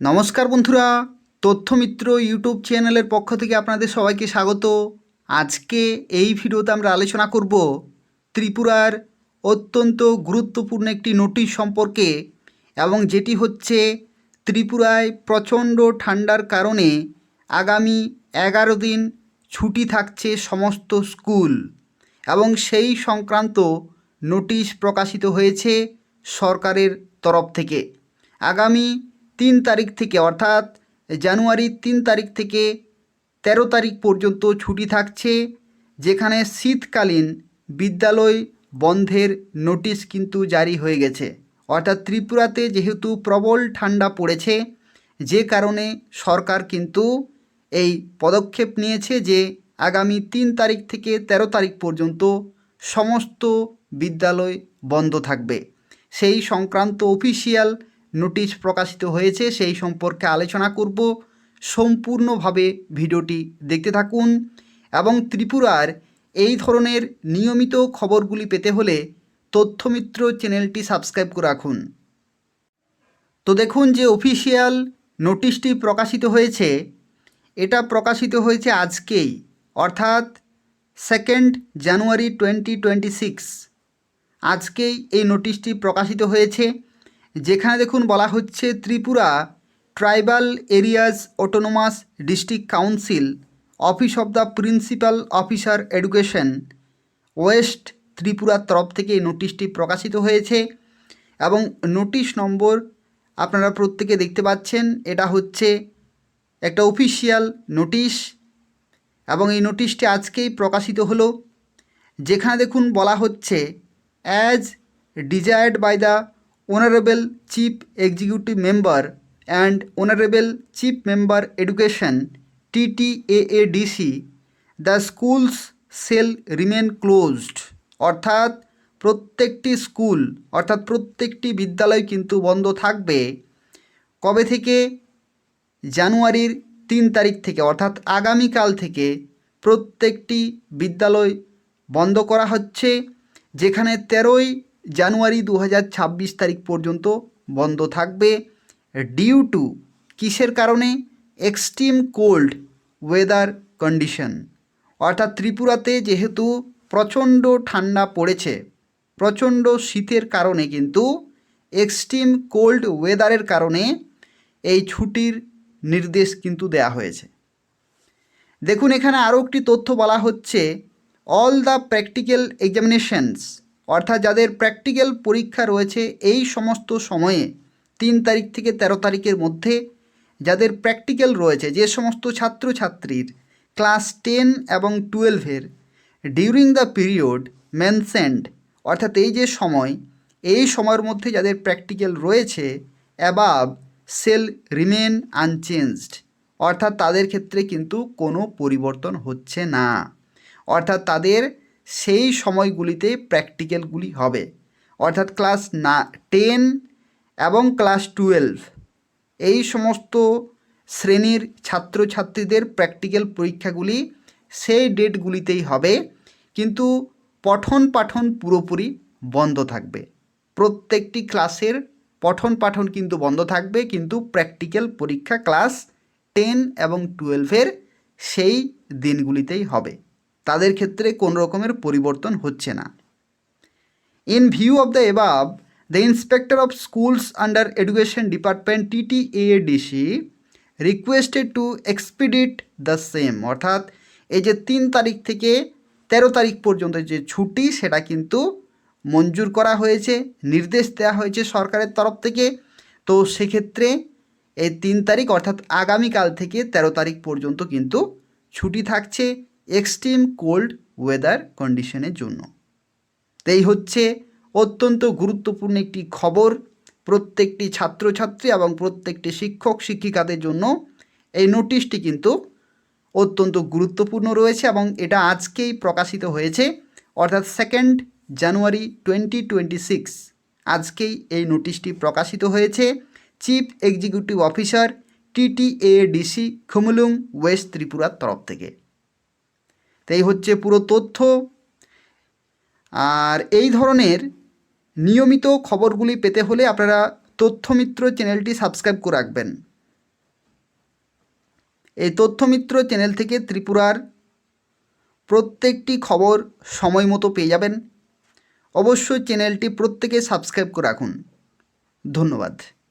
নমস্কার বন্ধুরা, তথ্যমিত্র ইউটিউব চ্যানেলের পক্ষ থেকে আপনাদের সবাইকে স্বাগত। আজকে এই ভিডিওতে আমরা আলোচনা করব ত্রিপুরার অত্যন্ত গুরুত্বপূর্ণ একটি নোটিশ সম্পর্কে, এবং যেটি হচ্ছে ত্রিপুরায় প্রচণ্ড ঠান্ডার কারণে আগামী 11 দিন ছুটি থাকছে সমস্ত স্কুল, এবং সেই সংক্রান্ত নোটিশ প্রকাশিত হয়েছে সরকারের তরফ থেকে। আগামী 3 তারিখ থেকে, অর্থাৎ জানুয়ারির 3 তারিখ থেকে 13 তারিখ পর্যন্ত ছুটি থাকছে, যেখানে শীতকালীন বিদ্যালয় বন্ধের নোটিশ কিন্তু জারি হয়ে গেছে। অর্থাৎ ত্রিপুরাতে যেহেতু প্রবল ঠান্ডা পড়েছে, যে কারণে সরকার কিন্তু এই পদক্ষেপ নিয়েছে যে আগামী 3 তারিখ থেকে 13 তারিখ পর্যন্ত সমস্ত বিদ্যালয় বন্ধ থাকবে। সেই সংক্রান্ত অফিসিয়াল নোটিশ প্রকাশিত হয়েছে, সেই সম্পর্কে আলোচনা করব। সম্পূর্ণভাবে ভিডিওটি দেখতে থাকুন, এবং ত্রিপুরার এই ধরনের নিয়মিত খবরগুলি পেতে হলে তথ্যমিত্র চ্যানেলটি সাবস্ক্রাইব করে রাখুন। তো দেখুন, যে অফিসিয়াল নোটিশটি প্রকাশিত হয়েছে, এটা প্রকাশিত হয়েছে আজকেই, অর্থাৎ 2 জানুয়ারি 2026। আজকেই এই নোটিশটি প্রকাশিত হয়েছে, যেখানে দেখুন বলা হচ্ছে Tripura tribal areas autonomous district council, office of the principal officer education, West ত্রিপুরার তরফ থেকে এই নোটিশটি প্রকাশিত হয়েছে। এবং নোটিশ নম্বর আপনারা প্রত্যেকে দেখতে পাচ্ছেন, এটা হচ্ছে একটা অফিসিয়াল নোটিশ, এবং এই নোটিশটি আজকেই প্রকাশিত হলো। যেখানে দেখুন বলা হচ্ছে, as desired by the honourable chief executive member and honourable chief member education TTAADC, the schools shall remain closed. অর্থাৎ প্রত্যেকটি স্কুল, অর্থাৎ প্রত্যেকটি বিদ্যালয় কিন্তু বন্ধ থাকবে। কবে থেকে? জানুয়ারির 3 তারিখ থেকে, অর্থাৎ আগামীকাল থেকে প্রত্যেকটি বিদ্যালয় বন্ধ করা হচ্ছে, যেখানে 13ই জানুয়ারি 2026 তারিখ পর্যন্ত বন্ধ থাকবে। ডিউ টু কিসের কারণে? Extreme cold weather condition. অর্থাৎ ত্রিপুরাতে যেহেতু প্রচণ্ড ঠান্ডা পড়েছে, প্রচণ্ড শীতের কারণে কিন্তু এক্সট্রিম কোল্ড ওয়েদারের কারণে এই ছুটির নির্দেশ কিন্তু দেয়া হয়েছে। দেখুন, এখানে আরও একটি তথ্য বলা হচ্ছে, অল দ্য প্র্যাকটিক্যাল এক্সামিনেশনস, অর্থাৎ যাদের প্র্যাকটিক্যাল পরীক্ষা রয়েছে এই সমস্ত সময়ে 3 তারিখ থেকে 13 তারিখের মধ্যে যাদের প্র্যাকটিক্যাল রয়েছে, যে সমস্ত ছাত্রছাত্রীর ক্লাস 10 এবং 12-এর ডিউরিং দ্য পিরিয়ড মেনশনড, অর্থাৎ এই যে সময়, এই সময়ের মধ্যে যাদের প্র্যাকটিক্যাল রয়েছে, অ্যাবাভ সেল রিমেন আনচেঞ্জড, অর্থাৎ তাদের ক্ষেত্রে কিন্তু কোনো পরিবর্তন হচ্ছে না। অর্থাৎ তাদের সেই সময়গুলিতে প্র্যাকটিক্যালগুলি হবে। অর্থাৎ ক্লাস 10 এবং ক্লাস 12 এই সমস্ত শ্রেণীর ছাত্রছাত্রীদের প্র্যাকটিক্যাল পরীক্ষাগুলি সেই ডেটগুলিতেই হবে, কিন্তু পঠন পাঠন পুরোপুরি বন্ধ থাকবে। প্রত্যেকটি ক্লাসের পঠন পাঠন কিন্তু বন্ধ থাকবে, কিন্তু প্র্যাকটিক্যাল পরীক্ষা ক্লাস 10 এবং 12-এর সেই দিনগুলিতেই হবে। তাদের ক্ষেত্রে কোনো রকমের পরিবর্তন হচ্ছে না। In view of the above, the inspector of schools under education department TTAADC requested to expedite the same. অর্থাৎ এই যে 3 তারিখ থেকে 13 তারিখ পর্যন্ত যে ছুটি, সেটা কিন্তু মঞ্জুর করা হয়েছে, নির্দেশ দেওয়া হয়েছে সরকারের তরফ থেকে। তো সেক্ষেত্রে এই 3 তারিখ, অর্থাৎ আগামীকাল থেকে 13 তারিখ পর্যন্ত কিন্তু ছুটি থাকছে এক্সট্রিম কোল্ড ওয়েদার কন্ডিশনের জন্য। তো এই হচ্ছে অত্যন্ত গুরুত্বপূর্ণ একটি খবর প্রত্যেকটি ছাত্রছাত্রী এবং প্রত্যেকটি শিক্ষক শিক্ষিকাদের জন্য। এই নোটিশটি কিন্তু অত্যন্ত গুরুত্বপূর্ণ রয়েছে, এবং এটা আজকেই প্রকাশিত হয়েছে, অর্থাৎ 2 জানুয়ারি 2026 আজকেই এই নোটিশটি প্রকাশিত হয়েছে chief executive officer TTAADC Khumulwng west ত্রিপুরার তরফ থেকে। তো এই হচ্ছে পুরো তথ্য। আর এই ধরনের নিয়মিত খবরগুলি পেতে হলে আপনারা তথ্যমিত্র চ্যানেলটি সাবস্ক্রাইব করে রাখবেন। এই তথ্যমিত্র চ্যানেল থেকে ত্রিপুরার প্রত্যেকটি খবর সময় মতো পেয়ে যাবেন। অবশ্যই চ্যানেলটি প্রত্যেকে সাবস্ক্রাইব করে রাখুন। ধন্যবাদ।